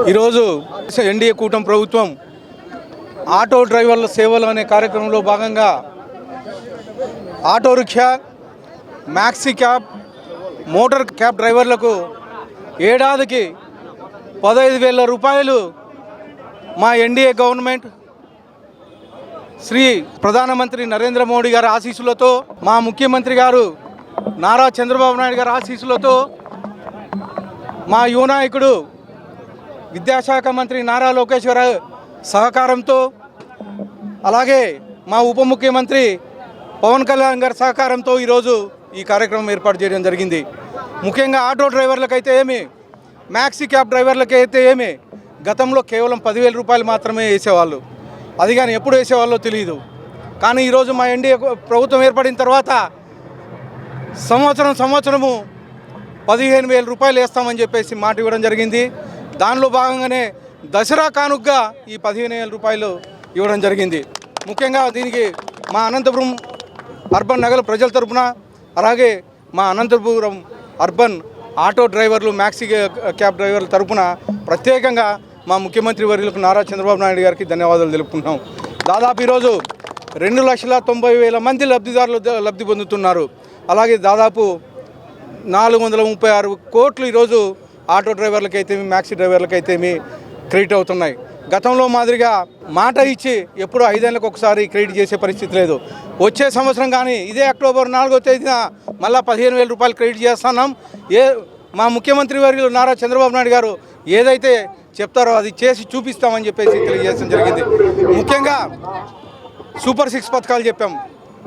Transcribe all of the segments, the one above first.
ఈరోజు ఎన్డీఏ కూటమి ప్రభుత్వం ఆటో డ్రైవర్ల సేవలు అనే కార్యక్రమంలో భాగంగా auto rickshaw, maxi cab, motor cab డ్రైవర్లకు ఏడాదికి 15,000 రూపాయలు మా ఎన్డీఏ గవర్నమెంట్ శ్రీ ప్రధానమంత్రి నరేంద్ర మోడీ గారి ఆశీస్సులతో, మా ముఖ్యమంత్రి గారు నారా చంద్రబాబు నాయుడు గారి ఆశీస్సులతో, మా యువ నాయకుడు విద్యాశాఖ మంత్రి నారా లోకేష్ గారి సహకారంతో, అలాగే మా ఉప ముఖ్యమంత్రి పవన్ కళ్యాణ్ గారి సహకారంతో ఈరోజు ఈ కార్యక్రమం ఏర్పాటు చేయడం జరిగింది. ముఖ్యంగా ఆటో డ్రైవర్లకైతే ఏమి, మ్యాక్సీ క్యాబ్ డ్రైవర్లకైతే ఏమి గతంలో కేవలం 10,000 రూపాయలు మాత్రమే వేసేవాళ్ళు. అది కానీ ఎప్పుడు వేసేవాళ్ళో తెలియదు. కానీ ఈరోజు మా ఎన్డీఏ ప్రభుత్వం ఏర్పడిన తర్వాత సంవత్సరము 15,000 రూపాయలు వేస్తామని చెప్పేసి మాట ఇవ్వడం జరిగింది. దానిలో భాగంగానే దసరా కానుకగా ఈ 15,000 రూపాయలు ఇవ్వడం జరిగింది. ముఖ్యంగా దీనికి మా అనంతపురం అర్బన్ నగర ప్రజల తరపున, అలాగే మా అనంతపురం అర్బన్ ఆటో డ్రైవర్లు, మ్యాక్సీ క్యాబ్ డ్రైవర్ల తరపున ప్రత్యేకంగా మా ముఖ్యమంత్రి వర్యులకు నారా చంద్రబాబు నాయుడు గారికి ధన్యవాదాలు తెలుపుకుంటున్నాం. దాదాపు ఈరోజు 2,90,000 మంది లబ్ధిదారులు లబ్ధి పొందుతున్నారు. అలాగే దాదాపు 436 కోట్లు ఈరోజు ఆటో డ్రైవర్లకైతేమి, మ్యాక్సీ డ్రైవర్లకైతేమి క్రెడిట్ అవుతున్నాయి. గతంలో మాదిరిగా మాట ఇచ్చి ఎప్పుడు 5 ఏళ్ళకు ఒకసారి క్రెడిట్ చేసే పరిస్థితి లేదు. వచ్చే సంవత్సరం కానీ ఇదే అక్టోబర్ 4వ తేదీన మళ్ళీ 15,000 రూపాయలు క్రెడిట్ చేస్తున్నాం. మా ముఖ్యమంత్రి వర్యులు నారా చంద్రబాబు నాయుడు గారు ఏదైతే చెప్తారో అది చేసి చూపిస్తామని చెప్పేసి తెలియజేయడం జరిగింది. ముఖ్యంగా సూపర్ 6 పథకాలు చెప్పాం.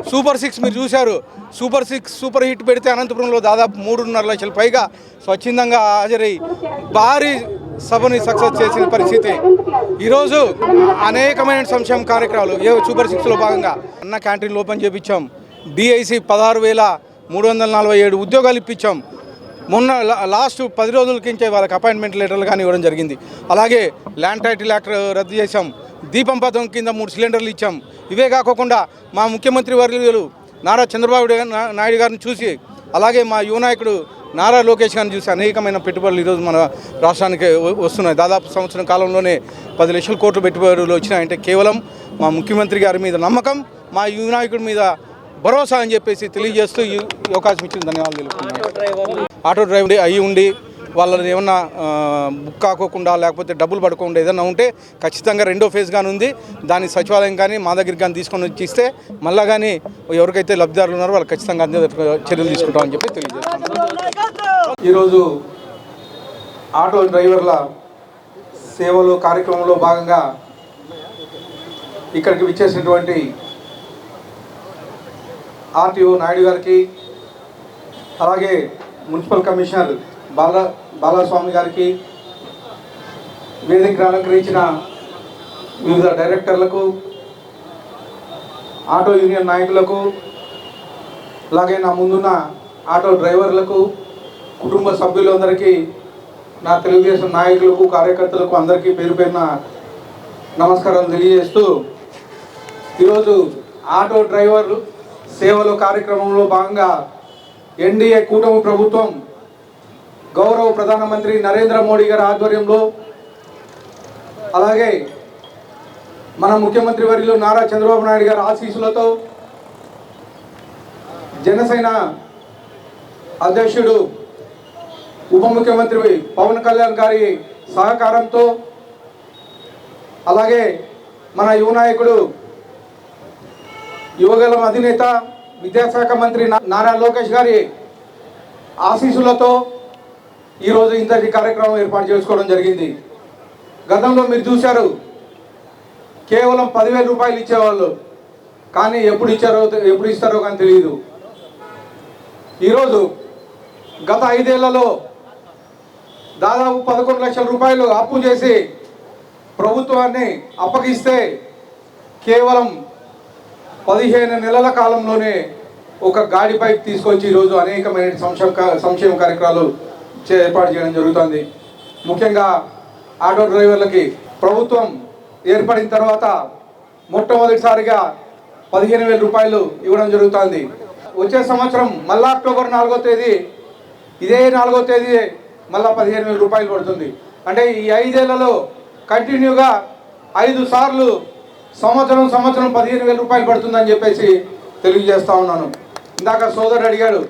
సూపర్ 6 మీరు చూశారు. సూపర్ 6 సూపర్ హిట్ పెడితే అనంతపురంలో దాదాపు 3.5 లక్షల పైగా స్వచ్ఛందంగా హాజరై భారీ సభని సక్సెస్ చేసిన పరిస్థితి. ఈరోజు అనేకమైన సంక్షేమ కార్యక్రమాలు సూపర్ 6లో భాగంగా అన్న క్యాంటీన్లు ఓపెన్ చేయించాం. డిఐసి 16,347 ఉద్యోగాలు ఇప్పించాం. మొన్న లాస్ట్ 10 రోజుల కించే వాళ్ళకి అపాయింట్మెంట్ లెటర్లు కానీ ఇవ్వడం జరిగింది. అలాగే ల్యాండ్ టైటిల్ యాక్ట్ రద్దు చేశాం. దీపం పథకం కింద 3 సిలిండర్లు ఇచ్చాం. ఇవే కాకుండా మా ముఖ్యమంత్రి వర్యులు నారా చంద్రబాబు నాయుడు గారిని చూసి, అలాగే మా యువ నాయకుడు నారా లోకేష్ గారిని చూసి అనేకమైన పెట్టుబడులు ఈరోజు మన రాష్ట్రానికి వస్తున్నాయి. దాదాపు సంవత్సరం కాలంలోనే 10 లక్షల కోట్ల పెట్టుబడులు వచ్చినాయంటే కేవలం మా ముఖ్యమంత్రి గారి మీద నమ్మకం, మా యువ నాయకుడి మీద భరోసా అని చెప్పేసి తెలియజేస్తూ ఈ అవకాశం ఇచ్చిన ధన్యవాదాలు తెలుపుతున్నాను. ఆటో డ్రైవర్ అయ్యి ఉండి వాళ్ళని ఏమన్నా బుక్ కాకోకుండా లేకపోతే డబ్బులు పడకుండా ఏదన్నా ఉంటే ఖచ్చితంగా 2వ ఫేజ్ కానీ ఉంది. దాన్ని సచివాలయం కానీ మా దగ్గరికి కానీ తీసుకొని వచ్చి ఇస్తే మళ్ళా కానీ ఎవరికైతే లబ్ధిదారులు ఉన్నారో వాళ్ళు ఖచ్చితంగా అందే చర్యలు తీసుకుంటామని చెప్పి తెలియజేస్తున్నాం. ఈరోజు ఆటో డ్రైవర్ల సేవలు కార్యక్రమంలో భాగంగా ఇక్కడికి విచ్చేసినటువంటి ఆర్టీఓ నాయుడు గారికి, అలాగే మున్సిపల్ కమిషనర్ బాలస్వామి గారికి, వేదికను అలంకరించిన వివిధ డైరెక్టర్లకు, ఆటో యూనియన్ నాయకులకు, అలాగే నా ముందున్న ఆటో డ్రైవర్లకు, కుటుంబ సభ్యులందరికీ, నా తెలుగుదేశం నాయకులకు, కార్యకర్తలకు అందరికీ పేరు పేరున నమస్కారాలు తెలియజేస్తూ, ఈరోజు ఆటో డ్రైవర్ సేవలు కార్యక్రమంలో భాగంగా ఎన్డీఏ కూటమి ప్రభుత్వం గౌరవ ప్రధానమంత్రి నరేంద్ర మోడీ గారి ఆధ్వర్యంలో, అలాగే మన ముఖ్యమంత్రి వర్యులు నారా చంద్రబాబు నాయుడు గారి ఆశీస్సులతో, జనసేన అధ్యక్షుడు ఉప ముఖ్యమంత్రి పవన్ కళ్యాణ్ గారి సహకారంతో, అలాగే మన యువ నాయకుడు యువగలం అధినేత విద్యాశాఖ మంత్రి నారా లోకేష్ గారి ఆశీస్సులతో ఈరోజు ఇంతటి కార్యక్రమం ఏర్పాటు చేసుకోవడం జరిగింది. గతంలో మీరు చూశారు, కేవలం 10,000 రూపాయలు ఇచ్చేవాళ్ళు, కానీ ఎప్పుడు ఇస్తారో కానీ తెలియదు. ఈరోజు గత 5 ఏళ్లలో దాదాపు 11 లక్షల రూపాయలు అప్పు చేసి ప్రభుత్వాన్ని అప్పగిస్తే కేవలం 15 నెలల కాలంలోనే ఒక గాడి పైప్ తీసుకొచ్చి ఈరోజు అనేకమైన సంక్షేమ కార్యక్రమాలు ఏర్పాటు చేయడం జరుగుతుంది. ముఖ్యంగా ఆటో డ్రైవర్లకి ప్రభుత్వం ఏర్పడిన తర్వాత మొట్టమొదటిసారిగా 15,000 రూపాయలు ఇవ్వడం జరుగుతుంది. వచ్చే సంవత్సరం మళ్ళా అక్టోబర్ 4వ తేదీ, ఇదే 4వ తేదీ మళ్ళీ 15,000 రూపాయలు పడుతుంది. అంటే ఈ 5 ఏళ్లలో కంటిన్యూగా 5 సార్లు సంవత్సరం 15,000 రూపాయలు పడుతుందని చెప్పేసి తెలియజేస్తా ఉన్నాను. ఇందాక సోదరుడు అడిగాడు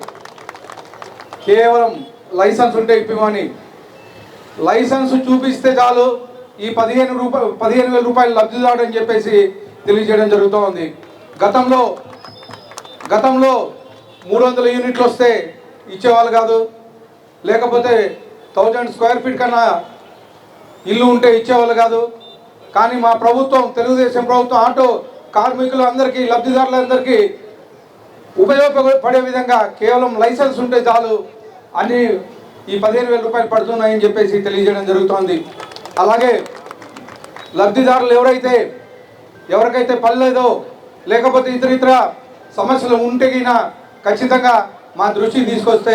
కేవలం లైసెన్స్ ఉంటే ఇప్పిమని. లైసెన్స్ చూపిస్తే చాలు ఈ 15,000 రూపాయలు లబ్ధిదారు అని చెప్పేసి తెలియజేయడం జరుగుతూ ఉంది. గతంలో 300 యూనిట్లు వస్తే ఇచ్చేవాళ్ళు కాదు, లేకపోతే 1000 స్క్వేర్ ఫీట్ కన్నా ఇల్లు ఉంటే ఇచ్చేవాళ్ళు కాదు. కానీ మా ప్రభుత్వం, తెలుగుదేశం ప్రభుత్వం ఆటో కార్మికులందరికీ, లబ్ధిదారులందరికీ ఉపయోగపడే విధంగా కేవలం లైసెన్స్ ఉంటే చాలు అని ఈ 15,000 రూపాయలు పడుతున్నాయని చెప్పేసి తెలియజేయడం జరుగుతోంది. అలాగే లబ్ధిదారులు ఎవరికైతే పర్లేదో, లేకపోతే ఇతర సమస్యలు ఉంటేగినా ఖచ్చితంగా మా దృష్టికి తీసుకొస్తే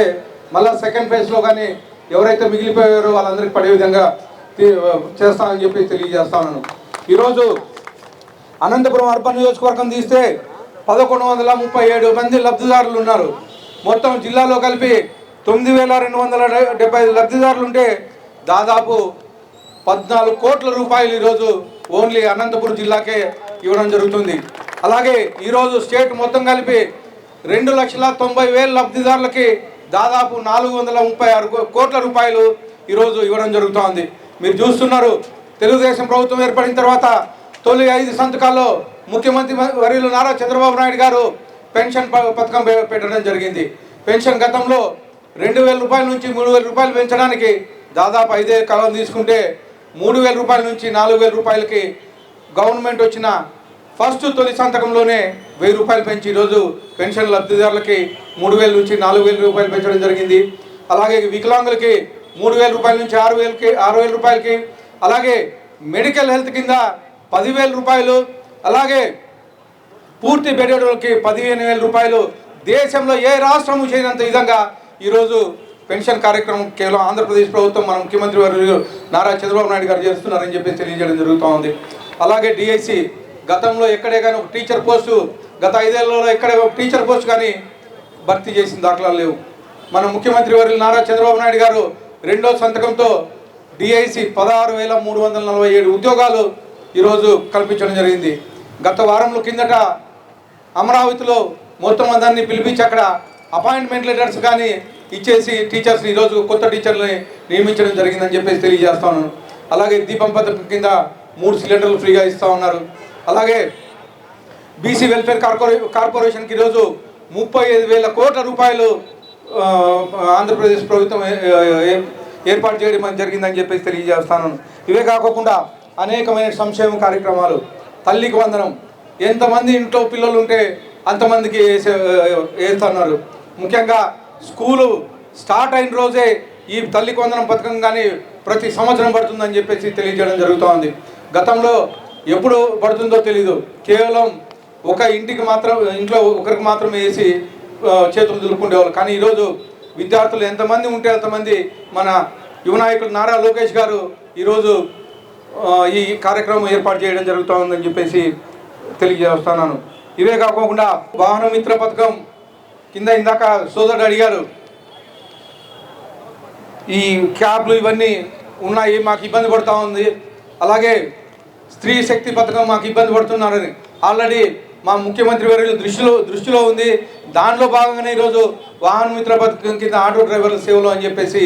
మళ్ళీ సెకండ్ ఫేజ్లో కానీ ఎవరైతే మిగిలిపోయారో వాళ్ళందరికీ పడే విధంగా చేస్తానని చెప్పి తెలియజేస్తాను. ఈరోజు అనంతపురం అర్బన్ నియోజకవర్గం తీస్తే 1,137 మంది లబ్ధిదారులు ఉన్నారు. మొత్తం జిల్లాలో కలిపి 9,275 లబ్ధిదారులు ఉంటే దాదాపు 14 కోట్ల రూపాయలు ఈరోజు ఓన్లీ అనంతపురం జిల్లాకే ఇవ్వడం జరుగుతుంది. అలాగే ఈరోజు స్టేట్ మొత్తం కలిపి 2,90,000 లబ్ధిదారులకి దాదాపు 436 కోట్ల రూపాయలు ఈరోజు ఇవ్వడం జరుగుతోంది. మీరు చూస్తున్నారు, తెలుగుదేశం ప్రభుత్వం ఏర్పడిన తర్వాత తొలి 5 సంతకాల్లో ముఖ్యమంత్రి వర్యులు నారా చంద్రబాబు నాయుడు గారు పెన్షన్ పథకం పెట్టడం జరిగింది. పెన్షన్ గతంలో 2,000 రూపాయల నుంచి 3,000 రూపాయలు పెంచడానికి దాదాపు 5 కాలం తీసుకుంటే 3,000 రూపాయల నుంచి 4,000 రూపాయలకి గవర్నమెంట్ వచ్చిన తొలి సంతకంలోనే 1,000 రూపాయలు పెంచి ఈరోజు పెన్షన్ లబ్ధిదారులకి 3,000 నుంచి 4,000 రూపాయలు పెంచడం జరిగింది. అలాగే వికలాంగులకి 3,000 రూపాయల నుంచి 6,000 రూపాయలకి, అలాగే మెడికల్ హెల్త్ కింద 10,000 రూపాయలు, అలాగే పూర్తి బెడేడులకి 15,000 రూపాయలు. దేశంలో ఏ రాష్ట్రము చేయనంత విధంగా ఈరోజు పెన్షన్ కార్యక్రమం కేవలం ఆంధ్రప్రదేశ్ ప్రభుత్వం, మన ముఖ్యమంత్రి వర్యులు నారా చంద్రబాబు నాయుడు గారు చేస్తున్నారని చెప్పి తెలియజేయడం జరుగుతూ ఉంది. అలాగే డిఐసి గతంలో ఎక్కడే కానీ ఒక టీచర్ పోస్టు, గత 5 ఏళ్లలో ఎక్కడే ఒక టీచర్ పోస్ట్ కానీ భర్తీ చేసిన దాఖలాలు లేవు. మన ముఖ్యమంత్రి వర్యులు నారా చంద్రబాబు నాయుడు గారు 2వ సంతకంతో డిఐసి 16,347 ఉద్యోగాలు ఈరోజు కల్పించడం జరిగింది. గత వారంలో కిందట అమరావతిలో మొత్తం అందరినీ పిలిపించి అక్కడ అపాయింట్మెంట్ లెటర్స్ కానీ ఇచ్చేసి టీచర్స్ని ఈరోజు కొత్త టీచర్లని నియమించడం జరిగిందని చెప్పేసి తెలియజేస్తా ఉన్నాను. అలాగే దీపం పథకం కింద 3 సిలిండర్లు ఫ్రీగా ఇస్తూ ఉన్నారు. అలాగే బీసీ వెల్ఫేర్ కార్పొరేషన్కి ఈరోజు 35,000 కోట్ల రూపాయలు ఆంధ్రప్రదేశ్ ప్రభుత్వం ఏర్పాటు చేయడం జరిగిందని చెప్పేసి తెలియజేస్తాను. ఇవే కాకుండా అనేకమైన సంక్షేమ కార్యక్రమాలు, తల్లికి వందనం, ఎంతమంది ఇంట్లో పిల్లలు ఉంటే అంతమందికి వేస్తున్నారు. ముఖ్యంగా స్కూలు స్టార్ట్ అయిన రోజే ఈ తల్లికి వందనం పథకం కానీ ప్రతి సంవత్సరం పడుతుందని చెప్పేసి తెలియజేయడం జరుగుతోంది. గతంలో ఎప్పుడు పడుతుందో తెలీదు, కేవలం ఒక ఇంట్లో ఒకరికి మాత్రమే వేసి చేతులు దులుపుకునేవాళ్ళు. కానీ ఈరోజు విద్యార్థులు ఎంతమంది ఉంటే అంతమంది మన యువ నాయకులు నారా లోకేష్ గారు ఈరోజు ఈ కార్యక్రమం ఏర్పాటు చేయడం జరుగుతుందని చెప్పేసి తెలియజేస్తున్నాను. ఇవే కాకుండా వాహన మిత్ర పథకం కింద ఇందాక సోదరుడు అడిగారు, ఈ క్యాబ్లు ఇవన్నీ ఉన్నాయి, మాకు ఇబ్బంది పడుతూ ఉంది. అలాగే స్త్రీ శక్తి పథకం మాకు ఇబ్బంది పడుతున్నారని ఆల్రెడీ మా ముఖ్యమంత్రి వర్యులు దృష్టిలో ఉంది. దానిలో భాగంగానే ఈరోజు వాహన మిత్ర పథకం కింద ఆటో డ్రైవర్ల సేవలు అని చెప్పేసి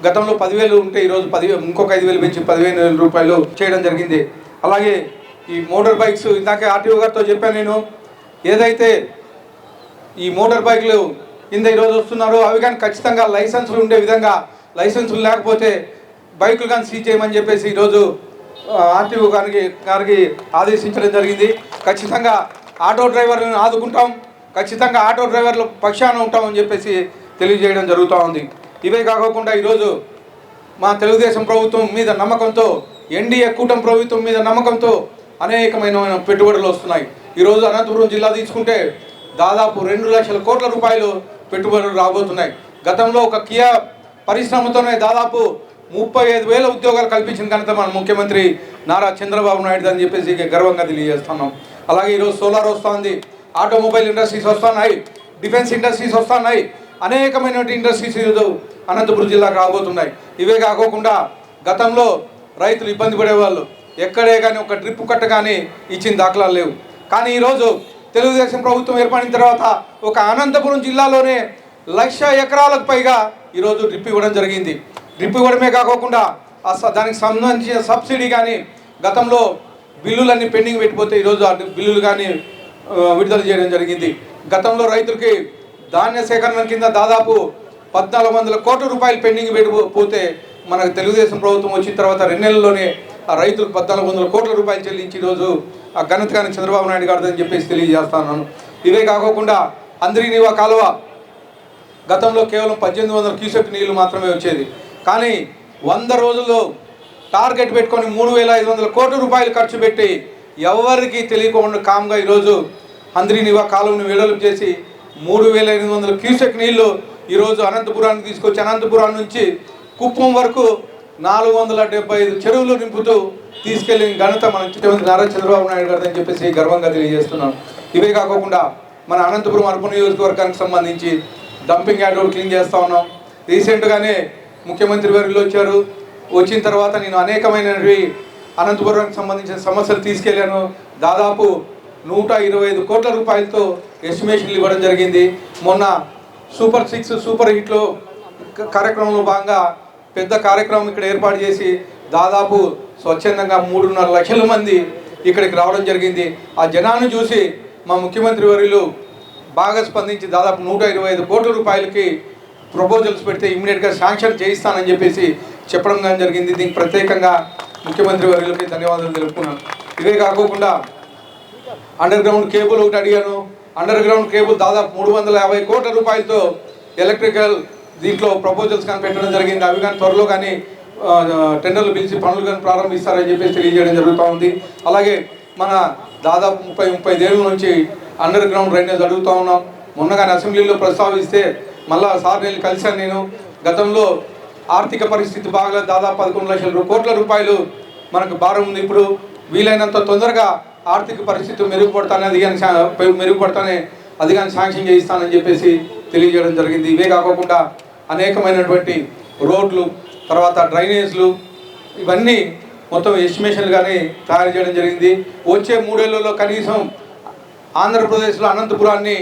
గతంలో 10,000 ఉంటే ఈరోజు ఇంకొక 5,000 పెంచి 15,000 రూపాయలు చేయడం జరిగింది. అలాగే ఈ మోటార్ బైక్స్ ఇందాక ఆర్టీఓ గారితో చెప్పాను నేను, ఏదైతే ఈ మోటార్ బైక్లు కింద ఈరోజు వస్తున్నారో అవి కానీ ఖచ్చితంగా లైసెన్సులు ఉండే విధంగా, లైసెన్సులు లేకపోతే బైకులు కానీ సీజ్ చేయమని చెప్పేసి ఈరోజు ఆర్టీఓ గారికి ఆదేశించడం జరిగింది. ఖచ్చితంగా ఆటో డ్రైవర్లను ఆదుకుంటాం, ఖచ్చితంగా ఆటో డ్రైవర్ల పక్షాన ఉంటామని చెప్పేసి తెలియజేయడం జరుగుతూ ఉంది. ఇవే కాకుండా ఈరోజు మా తెలుగుదేశం ప్రభుత్వం మీద నమ్మకంతో, ఎన్డీఏ కూటమి ప్రభుత్వం మీద నమ్మకంతో అనేకమైన పెట్టుబడులు వస్తున్నాయి. ఈరోజు అనంతపురం జిల్లా తీసుకుంటే దాదాపు 2 లక్షల కోట్ల రూపాయలు పెట్టుబడులు రాబోతున్నాయి. గతంలో ఒక కియా పరిశ్రమతోనే దాదాపు 35,000 ఉద్యోగాలు కల్పించిన ఘనత మన ముఖ్యమంత్రి నారా చంద్రబాబు నాయుడు అని చెప్పేసి గర్వంగా తెలియజేస్తున్నాం. అలాగే ఈరోజు సోలార్ వస్తుంది, ఆటోమొబైల్ ఇండస్ట్రీస్ వస్తున్నాయి, డిఫెన్స్ ఇండస్ట్రీస్ వస్తున్నాయి, అనేకమైన ఇండస్ట్రీస్ ఈరోజు అనంతపురం జిల్లాకు రాబోతున్నాయి. ఇవే కాకుండా గతంలో రైతులు ఇబ్బంది పడేవాళ్ళు, ఎక్కడే కానీ ఒక డ్రిప్ కట్ట కానీ ఇచ్చిన దాఖలాలు లేవు. కానీ ఈరోజు తెలుగుదేశం ప్రభుత్వం ఏర్పడిన తర్వాత ఒక అనంతపురం జిల్లాలోనే 1,00,000 ఎకరాలకు పైగా ఈరోజు డ్రిప్ ఇవ్వడం జరిగింది. డ్రిప్ ఇవ్వడమే కాకుండా దానికి సంబంధించిన సబ్సిడీ కానీ గతంలో బిల్లులన్నీ పెండింగ్ పెట్టిపోతే ఈరోజు ఆ బిల్లులు కానీ విడుదల చేయడం జరిగింది. గతంలో రైతులకి ధాన్య సేకరణ కింద దాదాపు 1,400 కోట్ల రూపాయలు పెండింగ్ పెట్టిపోతే మనకు తెలుగుదేశం ప్రభుత్వం వచ్చిన తర్వాత 2 నెలల్లోనే ఆ రైతులకు 1,400 కోట్ల రూపాయలు చెల్లించి ఈరోజు ఆ ఘనత కానీ చంద్రబాబు నాయుడు గారు అని చెప్పేసి తెలియజేస్తున్నాను. ఇవే కాకుండా అంద్రీనీవా కాలువ గతంలో కేవలం 1,800 క్యూసెక్ నీళ్లు మాత్రమే వచ్చేది. కానీ 100 రోజుల్లో టార్గెట్ పెట్టుకొని 3,500 కోట్ల రూపాయలు ఖర్చు పెట్టి ఎవరికి తెలియకుండా కామ్గా ఈరోజు అంద్రీనీవా కాలువను వెడల్పు చేసి 3,800 క్యూసెక్ నీళ్లు ఈరోజు అనంతపురానికి తీసుకొచ్చి అనంతపురం నుంచి కుప్పం వరకు 475 చెరువులు నింపుతూ తీసుకెళ్లిన ఘనత మన ముఖ్యమంత్రి నారా చంద్రబాబు నాయుడు గారు అని చెప్పేసి గర్వంగా తెలియజేస్తున్నాం. ఇవే కాకుండా మన అనంతపురం అర్బన్ నియోజకవర్గానికి సంబంధించి డంపింగ్ యార్డ్ రోడ్ క్లీన్ చేస్తూ ఉన్నాం. రీసెంట్గానే ముఖ్యమంత్రి వర్యులు వచ్చారు. వచ్చిన తర్వాత నేను అనేకమైనవి అనంతపురానికి సంబంధించిన సమస్యలు తీసుకెళ్లాను. దాదాపు 125 కోట్ల రూపాయలతో ఎస్టిమేషన్లు ఇవ్వడం జరిగింది. మొన్న సూపర్ 6 సూపర్ హిట్లో కార్యక్రమంలో భాగంగా పెద్ద కార్యక్రమం ఇక్కడ ఏర్పాటు చేసి దాదాపు స్వచ్ఛందంగా 3.5 లక్షల మంది ఇక్కడికి రావడం జరిగింది. ఆ జనాన్ని చూసి మా ముఖ్యమంత్రి వర్యులు బాగా స్పందించి దాదాపు 125 కోట్ల రూపాయలకి ప్రపోజల్స్ పెడితే ఇమ్మీడియట్గా శాంక్షన్ చేయిస్తానని చెప్పేసి చెప్పడం కానీ జరిగింది. దీనికి ప్రత్యేకంగా ముఖ్యమంత్రి వర్యులకి ధన్యవాదాలు తెలుపుకున్నాను. ఇవే కాకుండా అండర్ గ్రౌండ్ కేబుల్ ఒకటి అడిగాను. అండర్ గ్రౌండ్ కేబుల్ దాదాపు 350 కోట్ల రూపాయలతో ఎలక్ట్రికల్ దీంట్లో ప్రపోజల్స్ కానీ పెట్టడం జరిగింది. అవి కానీ త్వరలో కానీ టెండర్లు పిలిచి పనులు కానీ ప్రారంభిస్తారని చెప్పేసి తెలియజేయడం జరుగుతూ ఉంది. అలాగే మన దాదాపు 30-35 ఏళ్ళ నుంచి అండర్ గ్రౌండ్ డ్రైనేజ్ అడుగుతూ ఉన్నాం. మొన్న కానీ అసెంబ్లీలో ప్రస్తావిస్తే మళ్ళా సార్ నేను కలిశాను. నేను గతంలో ఆర్థిక పరిస్థితి బాగా దాదాపు 11 లక్షల కోట్ల రూపాయలు మనకు భారం ఉంది. ఇప్పుడు వీలైనంత తొందరగా ఆర్థిక పరిస్థితి మెరుగుపడతానే అది కానీ శాంక్షన్ చేయిస్తానని చెప్పేసి తెలియజేయడం జరిగింది. ఇవే కాకుండా అనేకమైనటువంటి రోడ్లు, తర్వాత డ్రైనేజ్లు, ఇవన్నీ మొత్తం ఎస్టిమేషన్లు కానీ తయారు చేయడం జరిగింది. వచ్చే 3 ఏళ్లలో కనీసం ఆంధ్రప్రదేశ్లో అనంతపురాన్ని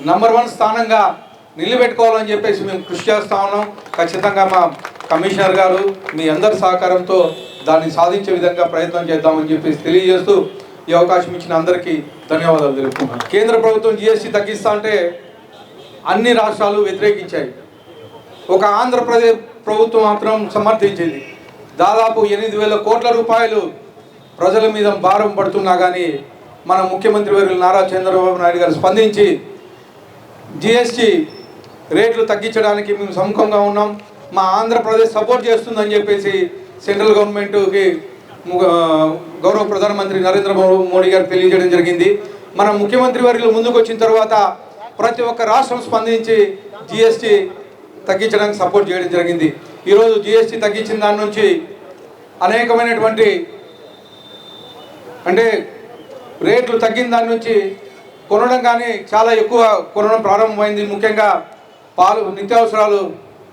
నంబర్ 1 స్థానంగా నిలబెట్టుకోవాలని చెప్పేసి మేము కృషి చేస్తూ ఉన్నాం. ఖచ్చితంగా మా కమిషనర్ గారు మీ అందరి సహకారంతో దాన్ని సాధించే విధంగా ప్రయత్నం చేద్దామని చెప్పేసి తెలియజేస్తూ ఈ అవకాశం ఇచ్చిన అందరికీ ధన్యవాదాలు తెలుపుతున్నాను. కేంద్ర ప్రభుత్వం GST తగ్గిస్తా అంటే అన్ని రాష్ట్రాలు వ్యతిరేకించాయి. ఒక ఆంధ్రప్రదేశ్ ప్రభుత్వం మాత్రం సమర్థించింది. దాదాపు 8,000 కోట్ల రూపాయలు ప్రజల మీద భారం పడుతున్నా కానీ మన ముఖ్యమంత్రి వర్యులు నారా చంద్రబాబు నాయుడు గారు స్పందించి GST రేట్లు తగ్గించడానికి మేము సముఖంగా ఉన్నాం, మా ఆంధ్రప్రదేశ్ సపోర్ట్ చేస్తుందని చెప్పేసి సెంట్రల్ గవర్నమెంట్కి గౌరవ ప్రధానమంత్రి నరేంద్ర మోడీ గారు తెలియజేయడం జరిగింది. మన ముఖ్యమంత్రి వర్యులు ముందుకు వచ్చిన తర్వాత ప్రతి ఒక్క రాష్ట్రం స్పందించి GST తగ్గించడానికి సపోర్ట్ చేయడం జరిగింది. ఈరోజు GST తగ్గించిన దాని నుంచి అనేకమైనటువంటి అంటే రేట్లు తగ్గిన దాని నుంచి కొనడం కానీ చాలా ఎక్కువ కొనడం ప్రారంభమైంది. ముఖ్యంగా పాలు, నిత్యావసరాలు,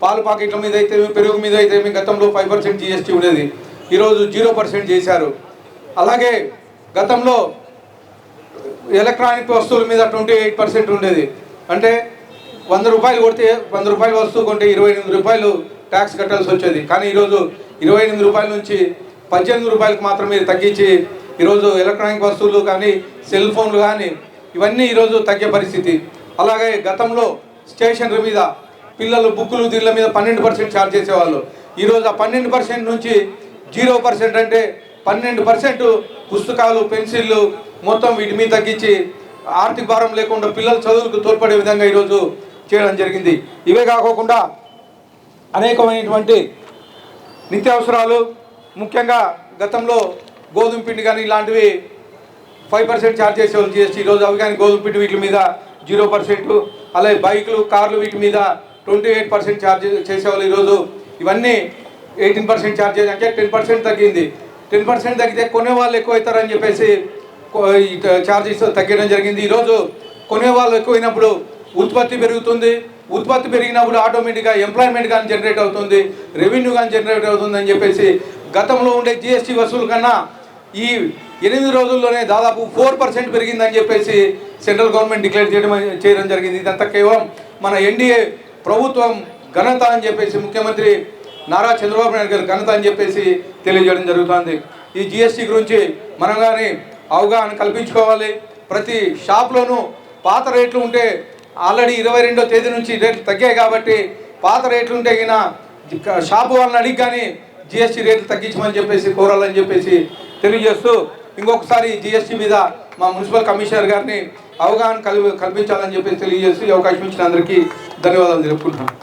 పాలు ప్యాకెట్ల మీద అయితే, పెరుగు మీద అయితే గతంలో 5% GST ఉండేది, ఈరోజు 0% చేశారు. అలాగే గతంలో ఎలక్ట్రానిక్ వస్తువుల మీద 28% ఉండేది. అంటే 100 రూపాయలు కొడితే 100 రూపాయల వస్తువు కొంటే 28 రూపాయలు ట్యాక్స్ కట్టాల్సి వచ్చేది. కానీ ఈరోజు 28 రూపాయల నుంచి 18 రూపాయలకు మాత్రమే తగ్గించి ఈరోజు ఎలక్ట్రానిక్ వస్తువులు కానీ సెల్ ఫోన్లు కానీ ఇవన్నీ ఈరోజు తగ్గే పరిస్థితి. అలాగే గతంలో స్టేషనరీ మీద పిల్లలు బుక్కులు దీళ్ళ మీద 12% ఛార్జ్ చేసేవాళ్ళు. ఈరోజు ఆ 12% నుంచి 0% అంటే 12% పుస్తకాలు, పెన్సిళ్ళు మొత్తం వీటి మీద తగ్గించి ఆర్థిక భారం లేకుండా పిల్లల చదువులకు తోడ్పడే విధంగా ఈరోజు చేయడం జరిగింది. ఇవే కాకుండా అనేకమైనటువంటి నిత్యావసరాలు, ముఖ్యంగా గతంలో గోధుమ పిండి కానీ ఇలాంటివి 5% ఛార్జ్ చేసేవాళ్ళు GST, ఈరోజు అవి కానీ గోధుమ పిండి వీటి మీద 0%, అలాగే బైకులు, కార్లు వీటి మీద 28% ఛార్జ్ చేసేవాళ్ళు. ఈరోజు ఇవన్నీ 18% ఛార్జ్ చేసి అంటే 10% తగ్గింది. 10% తగ్గితే కొనేవాళ్ళు ఎక్కువ అవుతారని చెప్పేసి ఛార్జెస్ తగ్గడం జరిగింది. ఈరోజు కొనేవాళ్ళు ఎక్కువైనప్పుడు ఉత్పత్తి పెరుగుతుంది, ఉత్పత్తి పెరిగినప్పుడు ఆటోమేటిక్గా ఎంప్లాయ్మెంట్ కానీ జనరేట్ అవుతుంది, రెవెన్యూ కానీ జనరేట్ అవుతుంది అని చెప్పేసి గతంలో ఉండే జిఎస్టీ వసూలు కన్నా ఈ 8 రోజుల్లోనే దాదాపు 4% పెరిగిందని చెప్పేసి సెంట్రల్ గవర్నమెంట్ డిక్లేర్ చేయడం జరిగింది. ఇదంతా కేవలం మన ఎన్డీఏ ప్రభుత్వం ఘనత అని చెప్పేసి ముఖ్యమంత్రి నారా చంద్రబాబు నాయుడు గారు ఘనత అని చెప్పేసి తెలియజేయడం జరుగుతుంది. ఈ జిఎస్టీ గురించి మనం కానీ అవగాహన కల్పించుకోవాలి. ప్రతి షాప్లోనూ పాత రేట్లు ఉంటే ఆల్రెడీ 22వ తేదీ నుంచి రేట్లు తగ్గాయి కాబట్టి పాత రేట్లు ఉంటే షాపు వాళ్ళని అడిగి కానీ జిఎస్టీ రేట్లు తగ్గించమని చెప్పేసి కోరాలని చెప్పేసి తెలియజేస్తూ ఇంకొకసారి జిఎస్టీ మీద మా మున్సిపల్ కమిషనర్ గారిని అవగాహన కల్పించాలని చెప్పేసి తెలియజేస్తూ ఈ అవకాశం ఇచ్చిన అందరికీ ధన్యవాదాలు తెలుపుకుంటున్నాను.